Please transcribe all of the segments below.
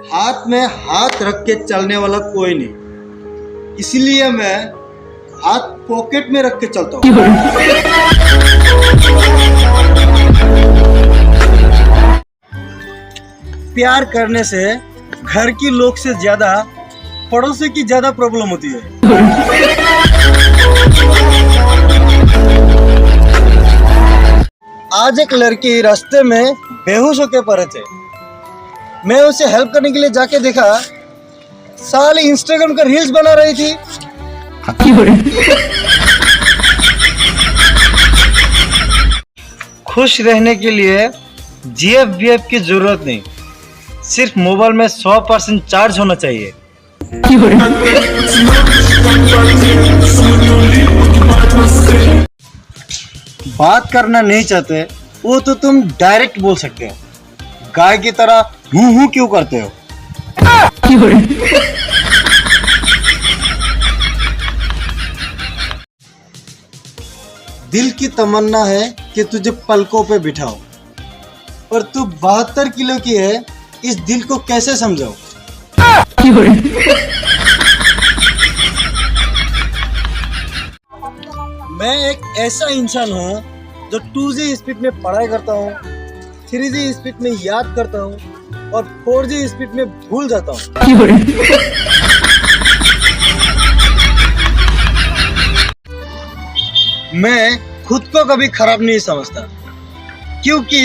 हाथ में हाथ रख के चलने वाला कोई नहीं, इसलिए मैं हाथ पॉकेट में रख के चलता हूँ। प्यार करने से घर की लोग से ज्यादा पड़ोसी की ज्यादा प्रॉब्लम होती है। आज एक लड़की रास्ते में बेहोश होकर पड़े थे। मैं उसे हेल्प करने के लिए जाके देखा, साली इंस्टाग्राम का रील्स बना रही थी। खुश रहने के लिए GF की जरूरत नहीं, सिर्फ मोबाइल में 100% चार्ज होना चाहिए। बात करना नहीं चाहते वो तो तुम डायरेक्ट बोल सकते हो, गाय की तरह हूं क्यों करते हो? दिल की तमन्ना है कि तुझे पलकों पे बिठाओ, पर तू 72 किलो की है, इस दिल को कैसे समझाओ? मैं एक ऐसा इंसान हूँ जो 2G स्पीड में पढ़ाई करता हूँ, 3G स्पीड में याद करता हूँ और 4G स्पीड में भूल जाता हूँ। मैं खुद को कभी खराब नहीं समझता, क्योंकि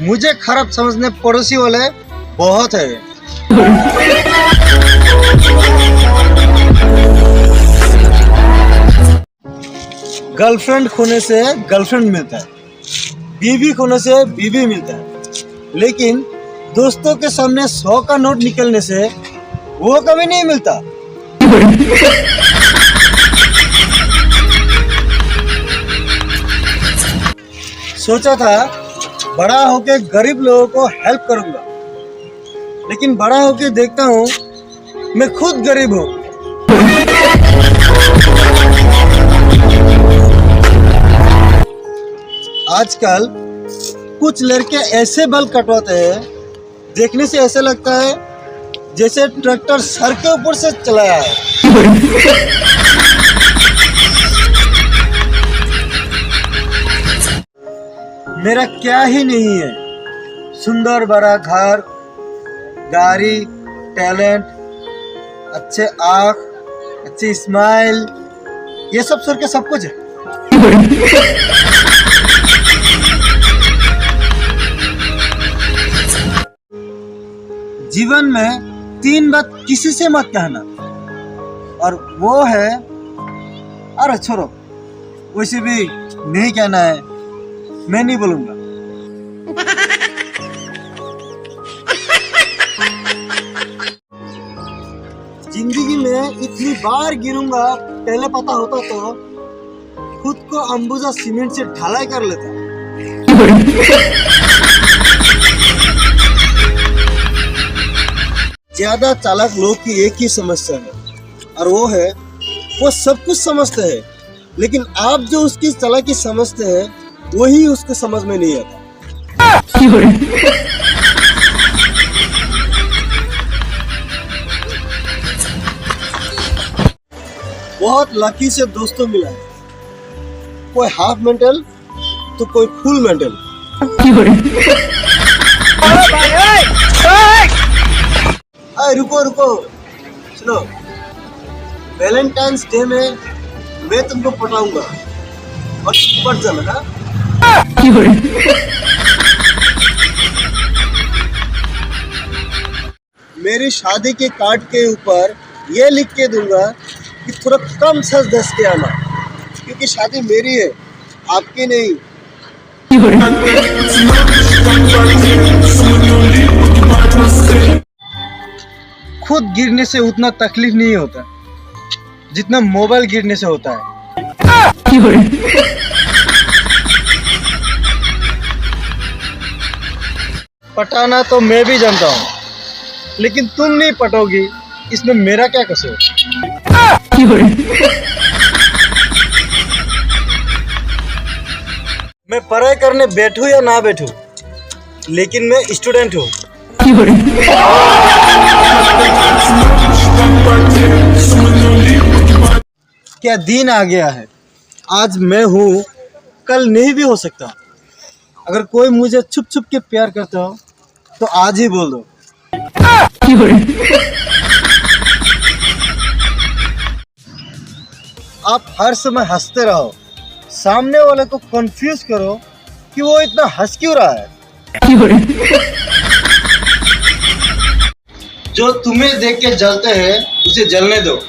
मुझे खराब समझने पड़ोसी वाले बहुत है। गर्लफ्रेंड खोने से गर्लफ्रेंड मिलता है, बीवी खोने से बीवी मिलता है, लेकिन दोस्तों के सामने 100 का नोट निकलने से वो कभी नहीं मिलता। सोचा था बड़ा होके गरीब लोगों को हेल्प करूंगा, लेकिन बड़ा होके देखता हूँ मैं खुद गरीब हूँ। आजकल कुछ लड़के ऐसे बाल कटवाते हैं, देखने से ऐसा लगता है जैसे ट्रैक्टर सर के ऊपर से चलाया है। मेरा क्या ही नहीं है, सुंदर बड़ा घर, गाड़ी, टैलेंट, अच्छे आँख, अच्छी स्माइल, ये सब सर के सब कुछ है। जीवन में 3 बात किसी से मत कहना, और वो है, अरे छोड़ो, वैसे भी नहीं कहना है, मैं नहीं बोलूंगा। जिंदगी में इतनी बार गिरूंगा, पहले पता होता तो खुद को अंबुजा सीमेंट से ढलाई कर लेता। ज्यादा चालाक लोग की एक ही समस्या है, और वो है वो सब कुछ समझते हैं, लेकिन आप जो उसकी चालाकी समझते हैं वही उसको समझ में नहीं आता। बहुत लकी से दोस्तों मिला है, कोई हाफ मेंटल तो कोई फुल मेंटल। रुको सुनो, वैलेंटाइंस डे में मैं तुमको पटाऊंगा और पट जाना। मेरी शादी के कार्ड के ऊपर ये लिख के दूंगा कि थोड़ा कम सज धस के आना, क्योंकि शादी मेरी है, आपकी नहीं। खुद गिरने से उतना तकलीफ नहीं होता जितना मोबाइल गिरने से होता है। पटाना तो मैं भी जानता हूँ, लेकिन तुम नहीं पटोगी, इसमें मेरा क्या कसूर? मैं पढ़ाई करने बैठूं या ना बैठूं, लेकिन मैं स्टूडेंट हूँ। क्या दिन आ गया है। आज मैं हूँ, कल नहीं भी हो सकता। अगर कोई मुझे छुप छुप के प्यार करता हो तो आज ही बोल दो। आप हर समय हंसते रहो, सामने वाले को कंफ्यूज करो कि वो इतना हंस क्यों रहा है। जो तुम्हें देख के जलते हैं उसे जलने दो।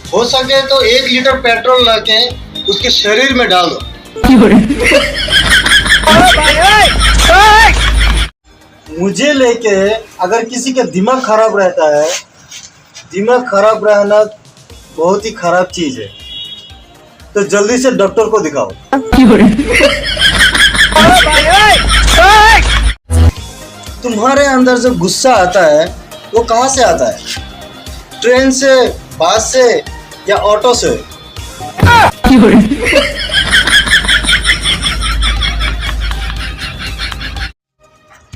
हो सके तो 1 लीटर पेट्रोल लाके उसके शरीर में डाल दो। मुझे लेके अगर किसी का दिमाग खराब रहता है, दिमाग खराब रहना बहुत ही खराब चीज है, तो जल्दी से डॉक्टर को दिखाओ। तुम्हारे अंदर जो गुस्सा आता है वो कहाँ से आता है? ट्रेन से, बस से या ऑटो से?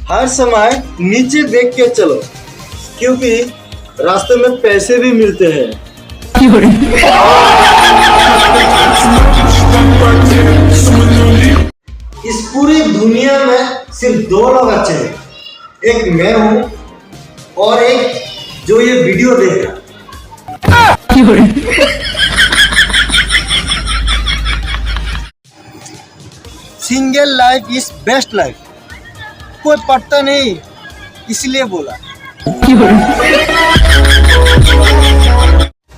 हर समय नीचे देख के चलो, क्योंकि रास्ते में पैसे भी मिलते हैं। इस पूरी दुनिया में सिर्फ 2 लोग अच्छे हैं, एक मैं हूँ और एक जो ये वीडियो देख रहा। Single life is best life. कोई पढ़ता नहीं इसलिए बोला।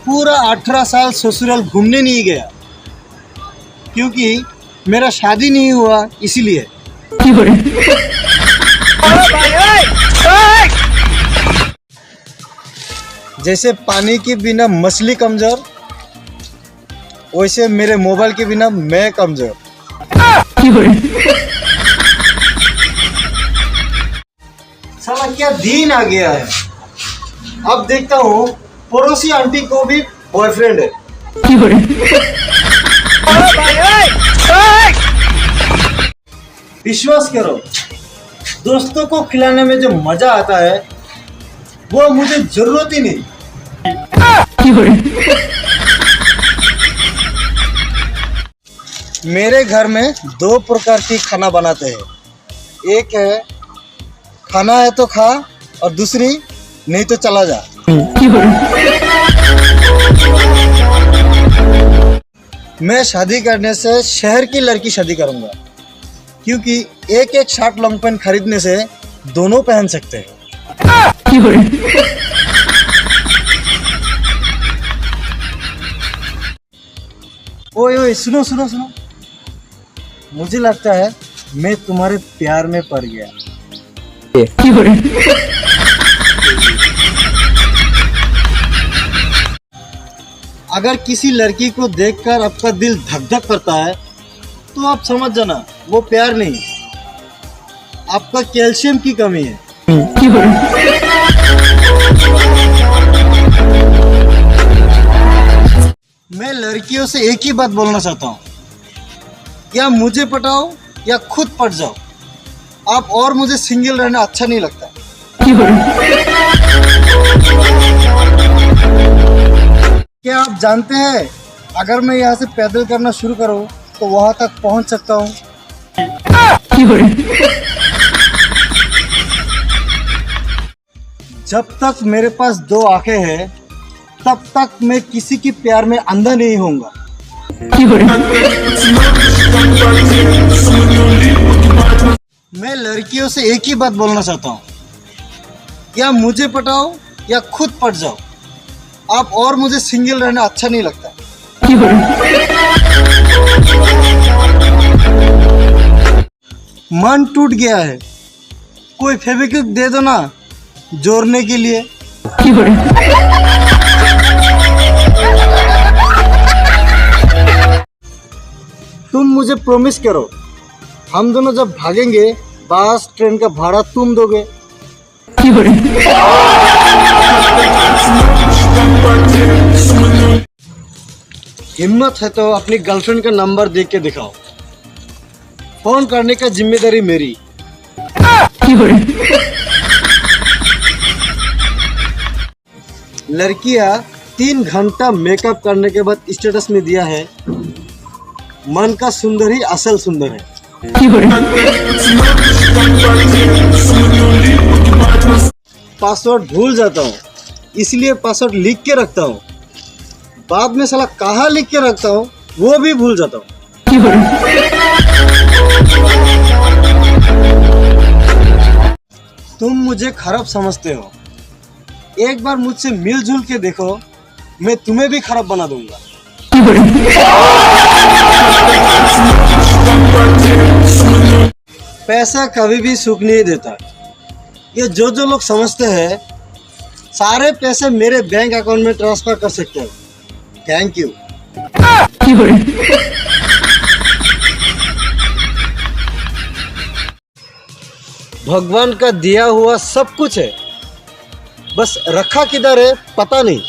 पूरा 18 साल ससुराल घूमने नहीं गया, क्योंकि मेरा शादी नहीं हुआ इसलिए। जैसे पानी के बिना मछली कमजोर, वैसे मेरे मोबाइल के बिना मैं कमजोर। साला क्या दिन आ गया है। अब देखता हूँ पड़ोसी आंटी को भी बॉयफ्रेंड है। विश्वास करो, दोस्तों को खिलाने में जो मजा आता है वो मुझे जरूरत ही नहीं। मेरे घर में 2 प्रकार की खाना बनाते हैं। एक है खाना है तो खा, और दूसरी नहीं तो चला जा। मैं शादी करने से शहर की लड़की शादी करूंगा, क्योंकि एक शर्ट लॉन्ग पैंट खरीदने से दोनों पहन सकते हैं। ओए ओए सुनो सुनो सुनो, मुझे लगता है मैं तुम्हारे प्यार में पड़ गया। अगर किसी लड़की को देखकर आपका दिल धक धक करता है तो आप समझ जाना वो प्यार नहीं, आपका कैल्शियम की कमी है। मैं लड़कियों से एक ही बात बोलना चाहता हूँ, या मुझे पटाओ या खुद पट जाओ। आप और मुझे सिंगल रहना अच्छा नहीं लगता। क्या आप जानते हैं, अगर मैं यहाँ से पैदल करना शुरू करूँ तो वहां तक पहुंच सकता हूँ। जब तक मेरे पास 2 आंखें हैं तब तक मैं किसी की प्यार में अंधा नहीं होऊंगा। मैं लड़कियों से एक ही बात बोलना चाहता हूँ, या मुझे पटाओ या खुद पट जाओ। आप और मुझे सिंगल रहना अच्छा नहीं लगता। मन टूट गया है, कोई फेविक्विक दे दो ना जोड़ने के लिए। तुम मुझे प्रॉमिस करो, हम दोनों जब भागेंगे बस ट्रेन का भाड़ा तुम दोगे। हिम्मत है तो अपनी गर्लफ्रेंड का नंबर देख के दिखाओ। फोन करने का जिम्मेदारी मेरी। लड़कियां 3 घंटा मेकअप करने के बाद स्टेटस में दिया है, मन का सुंदर ही असल सुंदर है। पासवर्ड भूल जाता हूँ, इसलिए पासवर्ड लिख के रखता हूँ। बाद में साला कहाँ लिख के रखता हूँ वो भी भूल जाता हूँ। तुम मुझे खराब समझते हो, एक बार मुझसे मिलजुल के देखो, मैं तुम्हें भी खराब बना दूंगा। पैसा कभी भी सुख नहीं देता। ये जो लोग समझते हैं सारे पैसे मेरे बैंक अकाउंट में ट्रांसफर कर सकते हो। Thank you. भगवान का दिया हुआ सब कुछ है, बस रखा किधर है पता नहीं।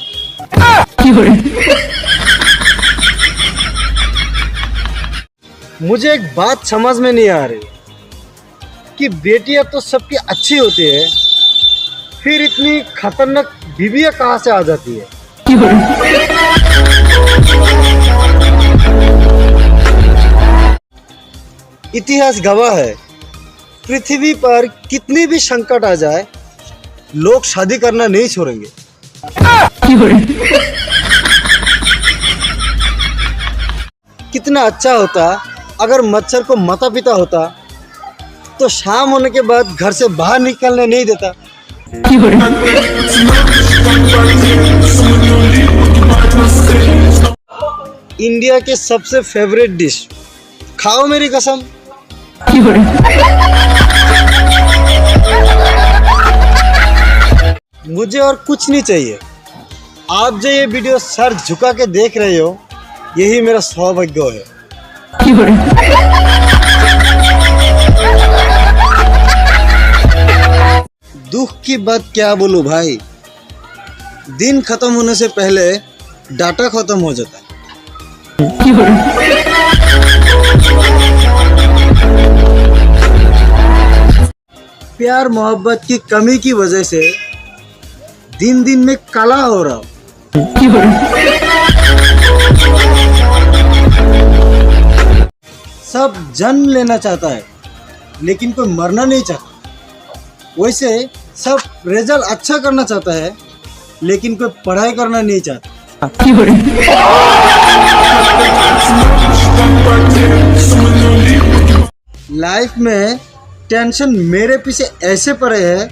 मुझे एक बात समझ में नहीं आ रही कि बेटियां तो सबकी अच्छी होती है, फिर इतनी खतरनाक बीवियां कहाँ से आ जाती है। इतिहास गवाह है, पृथ्वी पर कितनी भी संकट आ जाए लोग शादी करना नहीं छोड़ेंगे। कितना अच्छा होता अगर मच्छर को माता पिता होता तो शाम होने के बाद घर से बाहर निकलने नहीं देता। इंडिया के सबसे फेवरेट डिश, खाओ मेरी कसम। मुझे और कुछ नहीं चाहिए। आप जो ये वीडियो सर झुका के देख रहे हो, यही मेरा सौभाग्य है। दुख की बात क्या बोलूं भाई, दिन खत्म होने से पहले डाटा खत्म हो जाता है। प्यार मोहब्बत की कमी की वजह से दिन दिन में काला हो रहा हूँ। सब जन्म लेना चाहता है लेकिन कोई मरना नहीं चाहता। वैसे सब रिजल्ट अच्छा करना चाहता है लेकिन कोई पढ़ाई करना नहीं चाहता। लाइफ में टेंशन मेरे पीछे ऐसे पड़े है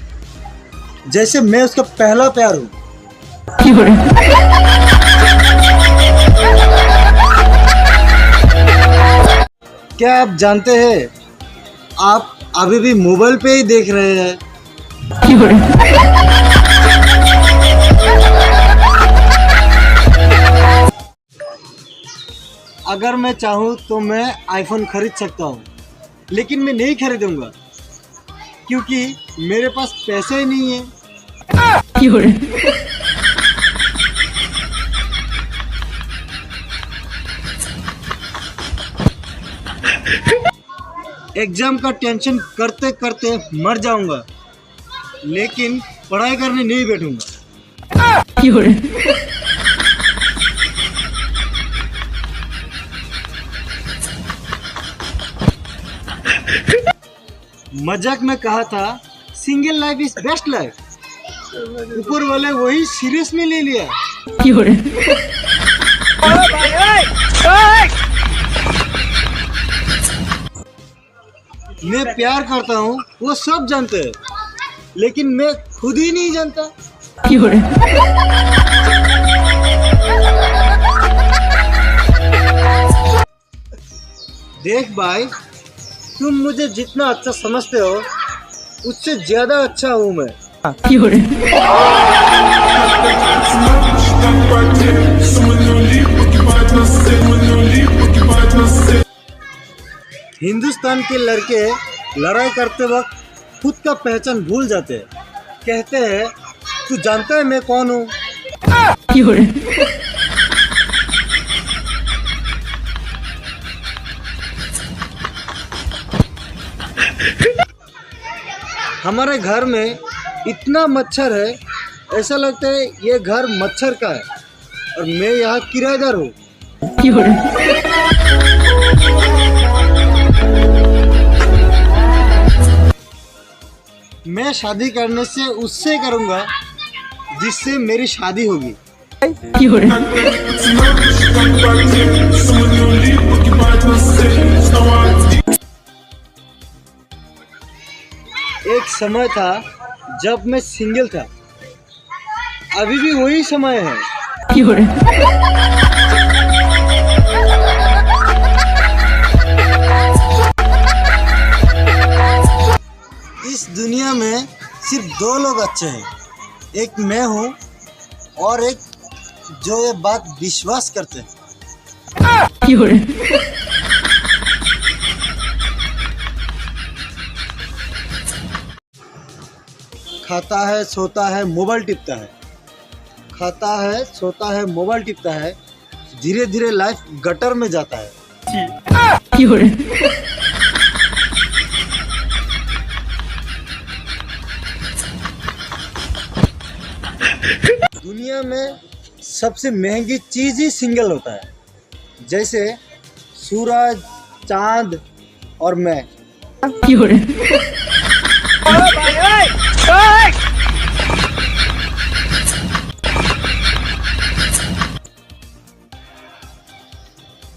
जैसे मैं उसका पहला प्यार हूँ। क्या आप जानते हैं आप अभी भी मोबाइल पे ही देख रहे हैं। अगर मैं चाहूँ तो मैं आईफोन खरीद सकता हूँ, लेकिन मैं नहीं खरीदूंगा क्योंकि मेरे पास पैसे ही नहीं है। एग्जाम का टेंशन करते करते मर जाऊंगा, लेकिन पढ़ाई करने नहीं बैठूंगा। मजाक में कहा था single life is best life, ऊपर वाले वही सीरियस में ले लिया। मैं प्यार करता हूँ वो सब जानते हैं, लेकिन मैं खुद ही नहीं जानता। देख भाई, तुम मुझे जितना अच्छा समझते हो उससे ज्यादा अच्छा हूँ मैं। हिंदुस्तान के लड़के लड़ाई करते वक्त खुद का पहचान भूल जाते हैं। कहते हैं तू जानता है मैं कौन हूँ। हमारे घर में इतना मच्छर है, ऐसा लगता है ये घर मच्छर का है। और मैं यहाँ किराएदार हूँ। मैं शादी करने से उससे करूँगा जिससे मेरी शादी होगी। एक समय था जब मैं सिंगल था, अभी भी वही समय है। इस दुनिया में सिर्फ दो लोग अच्छे हैं, एक मैं हूँ और एक जो ये बात विश्वास करते हैं। खाता है, सोता है, मोबाइल टिपता है, खाता है, सोता है, मोबाइल टिपता है, धीरे धीरे लाइफ गटर में जाता है। दुनिया में सबसे महंगी चीज ही सिंगल होता है, जैसे सूरज, चांद और मैं।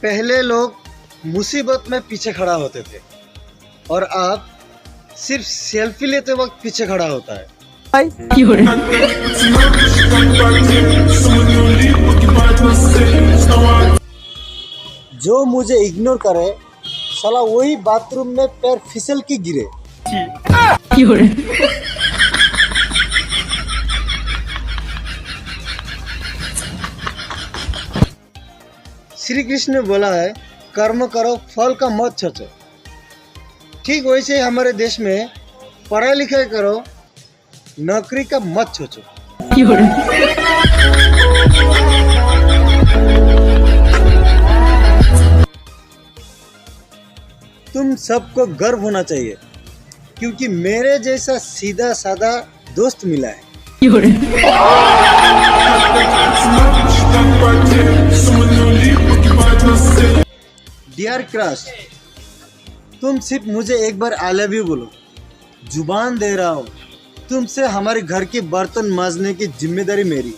पहले लोग मुसीबत में पीछे खड़ा होते थे और अब सिर्फ सेल्फी लेते वक्त पीछे खड़ा होता है। जो मुझे इग्नोर करे साला वही बाथरूम में पैर फिसल के गिरे। श्री कृष्ण ने बोला है, कर्म करो फल का मत सोचो। ठीक वैसे हमारे देश में पढ़ाई लिखाई करो, नौकरी का मत सोचो। तुम सबको गर्व होना चाहिए क्योंकि मेरे जैसा सीधा साधा दोस्त मिला है। डियर क्रश, तुम सिर्फ मुझे एक बार आई लव यू बोलो, जुबान दे रहा हूँ। तुमसे हमारे घर के बर्तन मांजने की जिम्मेदारी मेरी।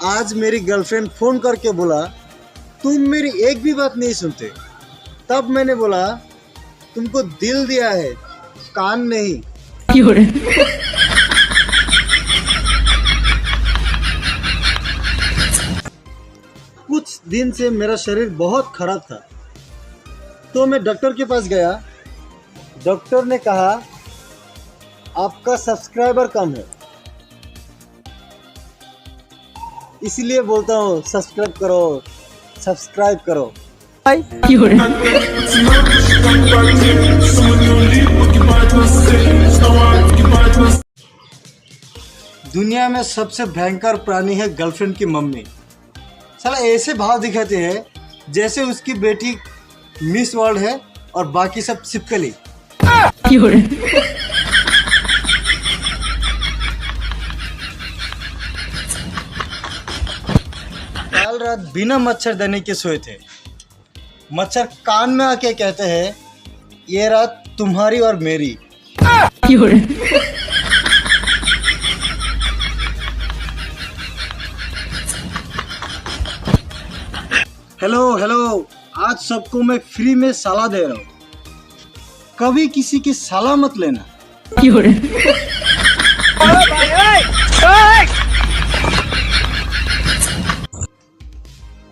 आज मेरी गर्लफ्रेंड फोन करके बोला तुम मेरी एक भी बात नहीं सुनते। तब मैंने बोला तुमको दिल दिया है, कान नहीं। कुछ दिन से मेरा शरीर बहुत खराब था, तो मैं डॉक्टर के पास गया। डॉक्टर ने कहा आपका सब्सक्राइबर कम है, इसीलिए बोलता हूँ सब्सक्राइब करो, सब्सक्राइब करो। दुनिया में सबसे भयंकर प्राणी है गर्लफ्रेंड की मम्मी। साला ऐसे भाव दिखाते हैं जैसे उसकी बेटी मिस वर्ल्ड है और बाकी सब छिपकली। कल रात बिना मच्छरदानी के सोए थे, मच्छर कान में आके कहते हैं ये रात तुम्हारी और मेरी। हेलो हेलो, आज सबको मैं फ्री में साला दे रहा हूँ, कभी किसी की साला मत लेना।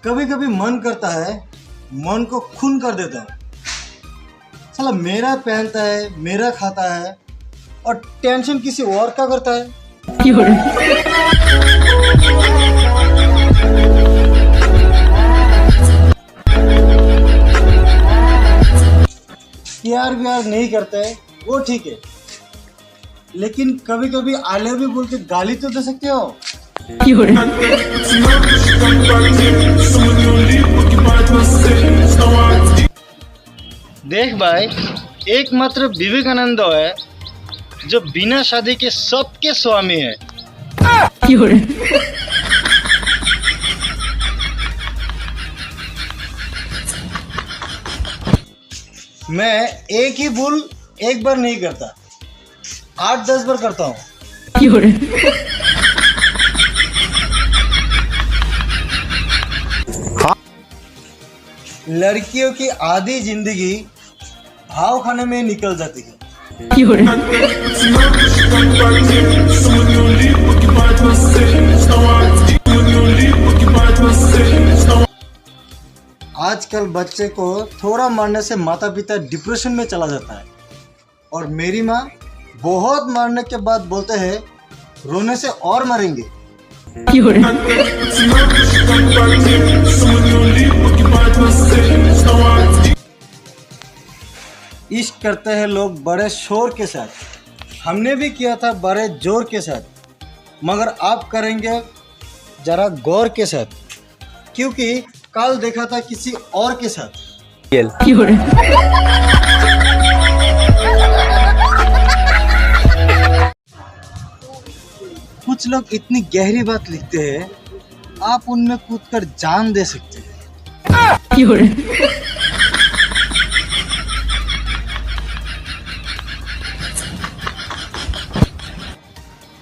कभी कभी मन करता है मन को खून कर देता है। साला मेरा पहनता है, मेरा खाता है और टेंशन किसी और का करता है। प्यार व्यार नहीं करते है वो ठीक है, लेकिन कभी कभी आई लव यू बोल के गाली तो दे सकते हो। देख भाई, एकमात्र विवेकानंद है जो बिना शादी के सबके स्वामी है। मैं एक ही भूल एक बार नहीं करता, 8-10 बार करता हूँ। लड़कियों की आधी जिंदगी भाव खाने में निकल जाती है। आजकल बच्चे को थोड़ा मारने से माता पिता डिप्रेशन में चला जाता है, और मेरी माँ बहुत मारने के बाद बोलते हैं रोने से और मरेंगे। इश्क करते हैं लोग बड़े शोर के साथ, हमने भी किया था बड़े जोर के साथ, मगर आप करेंगे जरा गौर के साथ, क्योंकि कल देखा था किसी और के साथ। कुछ लोग इतनी गहरी बात लिखते हैं, आप उनमें कूदकर जान दे सकते हैं।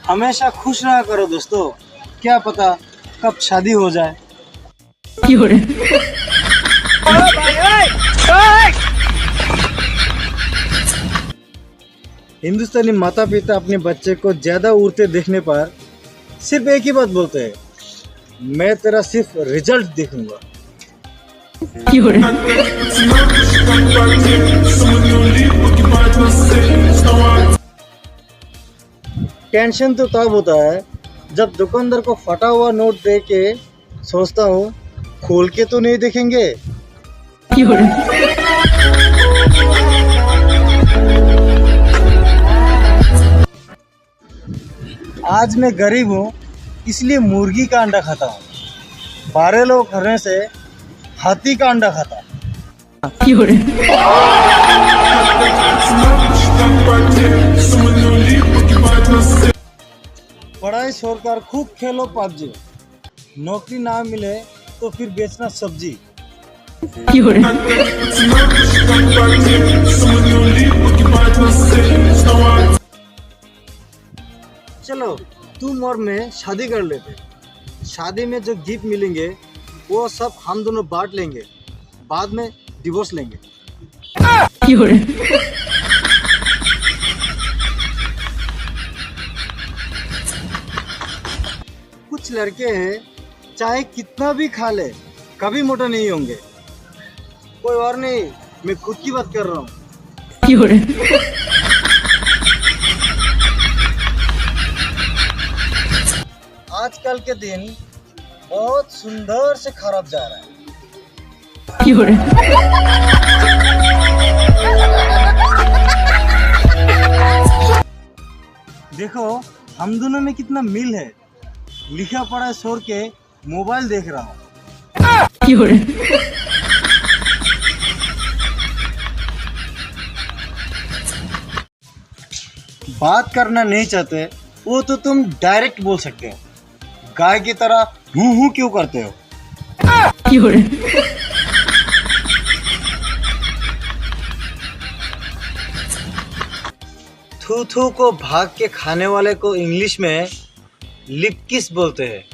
हमेशा खुश रहा करो दोस्तों, क्या पता कब शादी हो जाए। हिंदुस्तानी माता पिता अपने बच्चे को ज्यादा उड़ते देखने पर सिर्फ एक ही बात बोलते हैं, मैं तेरा सिर्फ रिजल्ट देखूंगा। टेंशन तो तब होता है जब दुकानदार को फटा हुआ नोट दे के सोचता हूँ खोल के तो नहीं देखेंगे। आज मैं गरीब हूँ इसलिए मुर्गी का अंडा खाता हूँ, 12 लोग खाने से हाथी का अंडा खाता। पढ़ाई छोड़कर खूब खेलो पबजी, नौकरी ना मिले तो फिर बेचना सब्जी। चलो तुम और मैं शादी कर लेते, शादी में जो गिफ्ट मिलेंगे वो सब हम दोनों बांट लेंगे, बाद में डिवोर्स लेंगे। कुछ लड़के हैं चाहे कितना भी खा ले कभी मोटा नहीं होंगे। कोई और नहीं, मैं खुद की बात कर रहा हूँ। आजकल के दिन बहुत सुंदर से खराब जा रहा है। देखो हम दोनों में कितना मिल है, लिखा पढ़ा छोड़ के मोबाइल देख रहा हूँ। बात करना नहीं चाहते वो तो तुम डायरेक्ट बोल सकते हो, गाय की तरह हूँ क्यों करते हो। थू थू को भाग के खाने वाले को इंग्लिश में लिप किस बोलते हैं।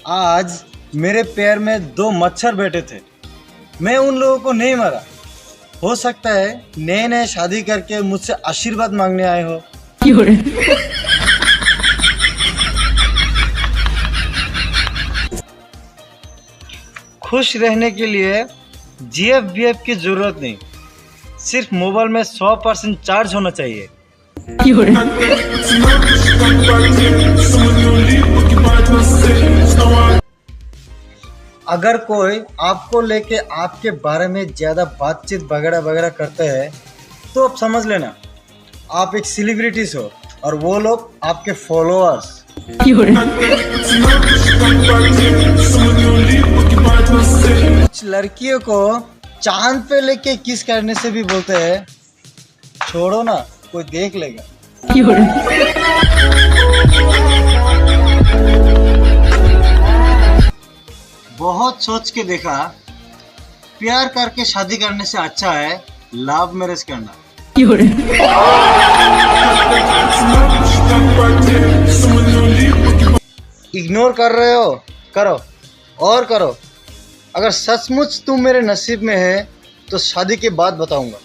आज मेरे पैर में 2 मच्छर बैठे थे, मैं उन लोगों को नहीं मारा। हो सकता है नए नए शादी करके मुझसे आशीर्वाद मांगने आए हो। खुश रहने के लिए GF-BF की जरूरत नहीं, सिर्फ मोबाइल में 100% चार्ज होना चाहिए। अगर कोई आपको लेके आपके बारे में ज्यादा बातचीत वगैरह वगैरह करते हैं तो आप समझ लेना आप एक सेलिब्रिटीज हो और वो लोग आपके फॉलोअर्स। कुछ लड़कियों को चांद पे लेके किस करने से भी बोलते हैं छोड़ो ना कोई देख लेगा। बहुत सोच के देखा प्यार करके शादी करने से अच्छा है लव मैरिज करना। इग्नोर कर रहे हो करो और करो। अगर सचमुच तुम मेरे नसीब में है तो शादी के बाद बताऊंगा।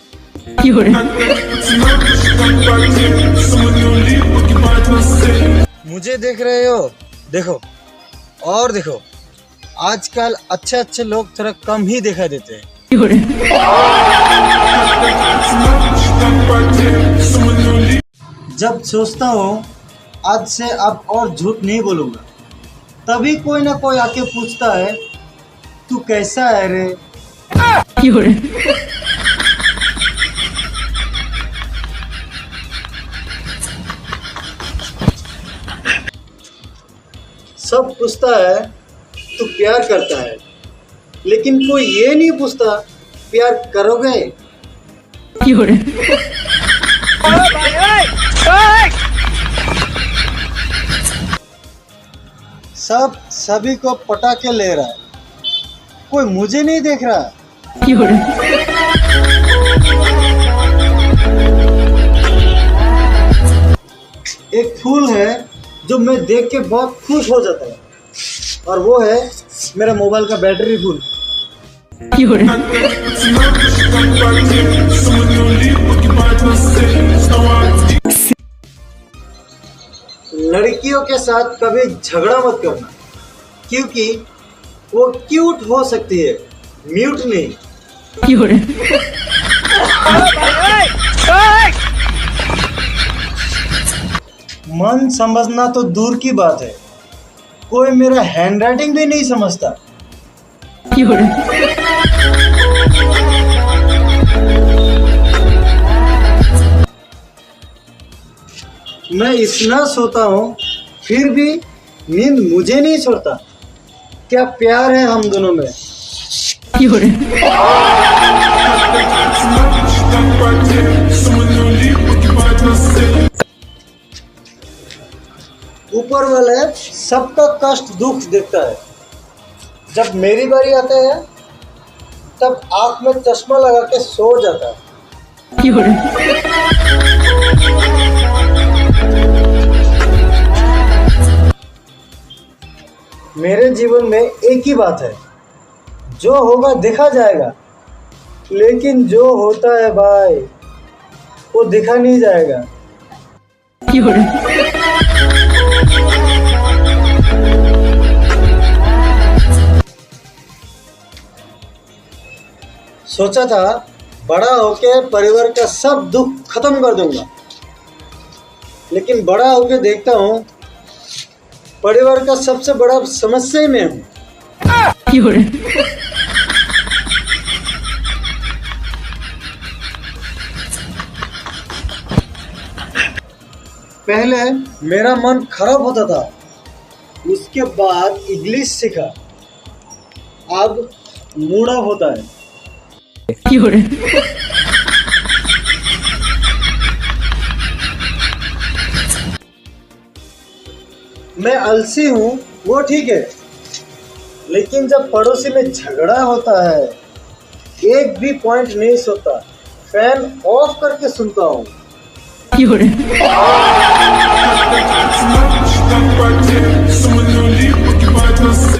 मुझे देख रहे हो देखो और देखो। आजकल अच्छे अच्छे लोग थोड़ा कम ही दिखाई देते हैं। जब सोचता हूँ आज से अब और झूठ नहीं बोलूंगा तभी कोई ना कोई आके पूछता है तू कैसा है रे। सब पूछता है तू प्यार करता है लेकिन कोई ये नहीं पूछता प्यार करोगे। सब सभी को पटा के ले रहा है कोई मुझे नहीं देख रहा। एक फूल है जो मैं देख के बहुत खुश हो जाता है और वो है मेरा मोबाइल का बैटरी फुल। लड़कियों के साथ कभी झगड़ा मत करना क्योंकि वो क्यूट हो सकती है म्यूट नहीं। मन समझना तो दूर की बात है कोई मेरा हैंडराइटिंग भी नहीं समझता। मैं इतना सोता हूँ फिर भी नींद मुझे नहीं छोड़ता। क्या प्यार है हम दोनों में। ऊपर वाले सबका कष्ट दुख देखता है। जब मेरी बारी आता है तब आंख में चश्मा लगा के सो जाता है। मेरे जीवन में एक ही बात है जो होगा देखा जाएगा लेकिन जो होता है भाई वो देखा नहीं जाएगा। सोचा था बड़ा होके परिवार का सब दुख खत्म कर दूंगा लेकिन बड़ा होके देखता हूँ परिवार का सबसे बड़ा समस्या ही मैं हूँ। पहले मेरा मन खराब होता था उसके बाद इंग्लिश सीखा अब मूड ऑफ होता है। मैं आलसी हूँ वो ठीक है लेकिन जब पड़ोसी में झगड़ा होता है एक भी पॉइंट नहीं सोता फैन ऑफ करके सुनता हूँ।